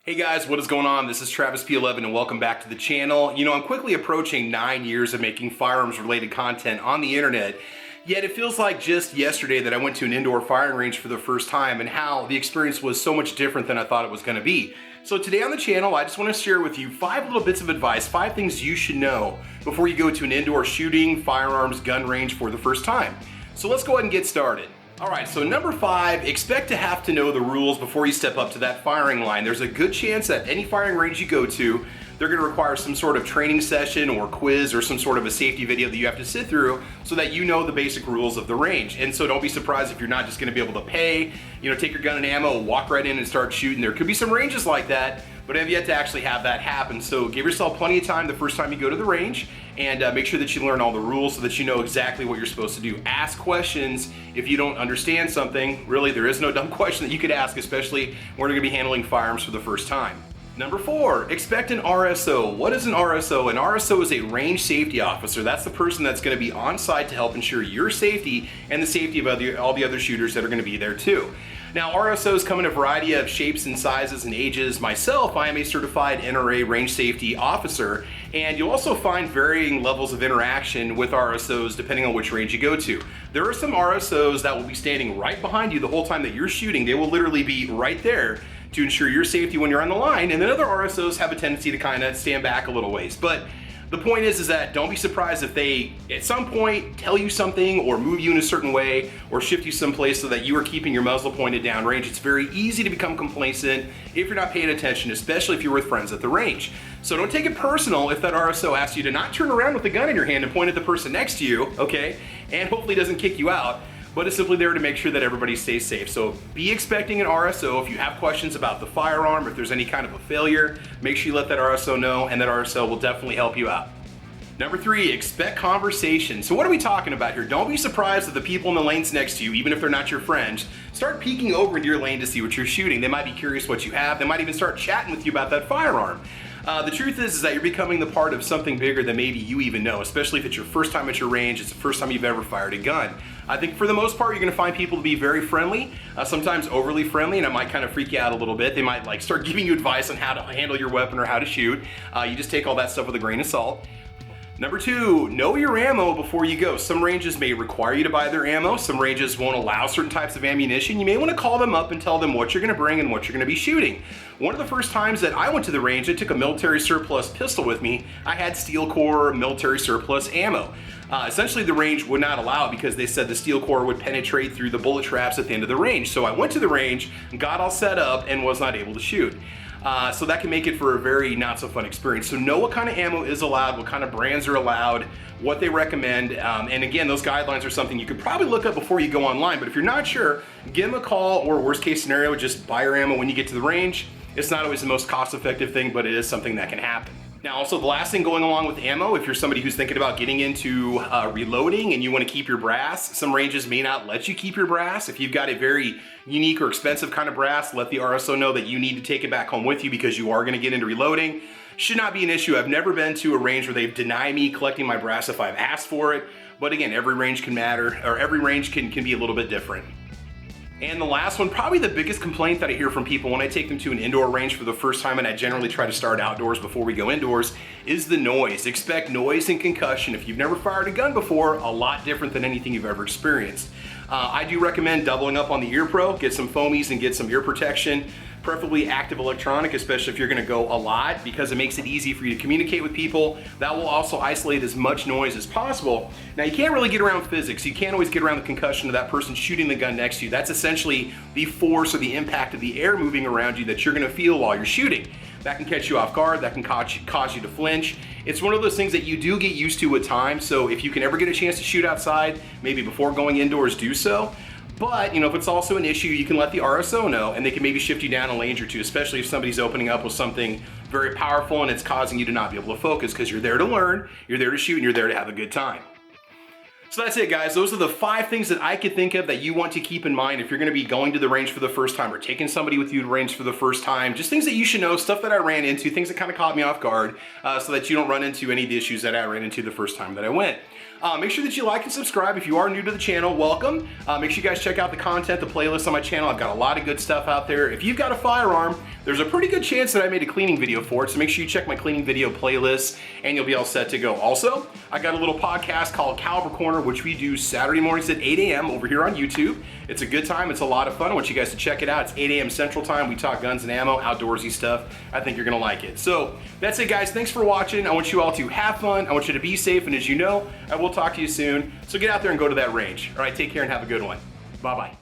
Hey guys, what is going on? This is Travis P11 and welcome back to the channel. You know, I'm quickly approaching 9 years of making firearms related content on the internet, yet it feels like just yesterday that I went to an indoor firing range for the first time and how the experience was so much different than I thought it was going to be. So today on the channel, I just want to share with you 5 little bits of advice, 5 things you should know before you go to an indoor shooting, firearms, gun range for the first time. So let's go ahead and get started. Alright, so number 5, expect to have to know the rules before you step up to that firing line. There's a good chance that any firing range you go to, they're going to require some sort of training session or quiz or some sort of a safety video that you have to sit through so that you know the basic rules of the range. And so don't be surprised if you're not just going to be able to pay, take your gun and ammo, walk right in and start shooting. There could be some ranges like that, but I've yet to actually have that happen. So give yourself plenty of time the first time you go to the range and make sure that you learn all the rules so that you know exactly what you're supposed to do. Ask questions if you don't understand something. Really, there is no dumb question that you could ask, especially when you're going to be handling firearms for the first time. Number 4, expect an RSO. What is an RSO? An RSO is a range safety officer. That's the person that's going to be on site to help ensure your safety and the safety of all the other shooters that are going to be there too. Now, RSOs come in a variety of shapes and sizes and ages. Myself, I am a certified NRA range safety officer, and you'll also find varying levels of interaction with RSOs depending on which range you go to. There are some RSOs that will be standing right behind you the whole time that you're shooting. They will literally be right there to ensure your safety when you're on the line, and then other RSOs have a tendency to kind of stand back a little ways. But the point is that don't be surprised if they, at some point, tell you something or move you in a certain way or shift you someplace so that you are keeping your muzzle pointed down range. It's very easy to become complacent if you're not paying attention, especially if you're with friends at the range. So don't take it personal if that RSO asks you to not turn around with the gun in your hand and point at the person next to you, okay? And hopefully doesn't kick you out. But it's simply there to make sure that everybody stays safe. So be expecting an RSO. If you have questions about the firearm, if there's any kind of a failure, make sure you let that RSO know, and that RSO will definitely help you out. Number 3, expect conversation. So what are we talking about here? Don't be surprised if the people in the lanes next to you, even if they're not your friends, start peeking over into your lane to see what you're shooting. They might be curious what you have. They might even start chatting with you about that firearm. The truth is that you're becoming the part of something bigger than maybe you even know, especially if it's your first time at your range, it's the first time you've ever fired a gun. I think for the most part, you're gonna find people to be very friendly, sometimes overly friendly, and it might kind of freak you out a little bit. They might start giving you advice on how to handle your weapon or how to shoot. You just take all that stuff with a grain of salt. Number 2, know your ammo before you go. Some ranges may require you to buy their ammo. Some ranges won't allow certain types of ammunition. You may want to call them up and tell them what you're going to bring and what you're going to be shooting. One of the first times that I went to the range, I took a military surplus pistol with me. I had steel core military surplus ammo. Essentially, the range would not allow it because they said the steel core would penetrate through the bullet traps at the end of the range. So I went to the range, got all set up, and was not able to shoot. So that can make it for a very not so fun experience. So know what kind of ammo is allowed, what kind of brands are allowed, what they recommend. And again, those guidelines are something you could probably look up before you go online. But if you're not sure, give them a call, or worst case scenario, just buy your ammo when you get to the range. It's not always the most cost-effective thing, but it is something that can happen. Now, also the last thing going along with ammo, if you're somebody who's thinking about getting into reloading and you want to keep your brass, some ranges may not let you keep your brass. If you've got a very unique or expensive kind of brass, let the RSO know that you need to take it back home with you because you are going to get into reloading. Should not be an issue. I've never been to a range where they've denied me collecting my brass if I've asked for it. But again, every range can matter, or every range can be a little bit different. And the last one, probably the biggest complaint that I hear from people when I take them to an indoor range for the first time, and I generally try to start outdoors before we go indoors, is the noise. Expect noise and concussion. If you've never fired a gun before, a lot different than anything you've ever experienced. I do recommend doubling up on the ear pro, get some foamies and get some ear protection, preferably active electronic, especially if you're gonna go a lot, because it makes it easy for you to communicate with people. That will also isolate as much noise as possible. Now, you can't really get around physics. You can't always get around the concussion of that person shooting the gun next to you. That's essentially the force or the impact of the air moving around you that you're gonna feel while you're shooting. That can catch you off guard, that can cause you to flinch. It's one of those things that you do get used to with time, so if you can ever get a chance to shoot outside, maybe before going indoors, do so. But, if it's also an issue, you can let the RSO know, and they can maybe shift you down a lane or two, especially if somebody's opening up with something very powerful and it's causing you to not be able to focus, because you're there to learn, you're there to shoot, and you're there to have a good time. So that's it, guys. Those are the 5 things that I could think of that you want to keep in mind if you're going to be going to the range for the first time or taking somebody with you to the range for the first time. Just things that you should know, stuff that I ran into, things that kind of caught me off guard, so that you don't run into any of the issues that I ran into the first time that I went. Make sure that you like and subscribe. If you are new to the channel, welcome. Make sure you guys check out the content, the playlist on my channel. I've got a lot of good stuff out there. If you've got a firearm there's a pretty good chance that I made a cleaning video for it, so make sure you check my cleaning video playlist and you'll be all set to go. Also, I got a little podcast called Caliber Corner, which we do Saturday mornings at 8 a.m. over here on YouTube. It's a good time, it's a lot of fun. I want you guys to check it out. It's 8 a.m. Central Time. We talk guns and ammo, outdoorsy stuff. I think you're gonna like it. So that's it, guys. Thanks for watching. I want you all to have fun. I want you to be safe, and as you know, I will talk to you soon. So get out there and go to that range. All right, take care and have a good one. Bye-bye.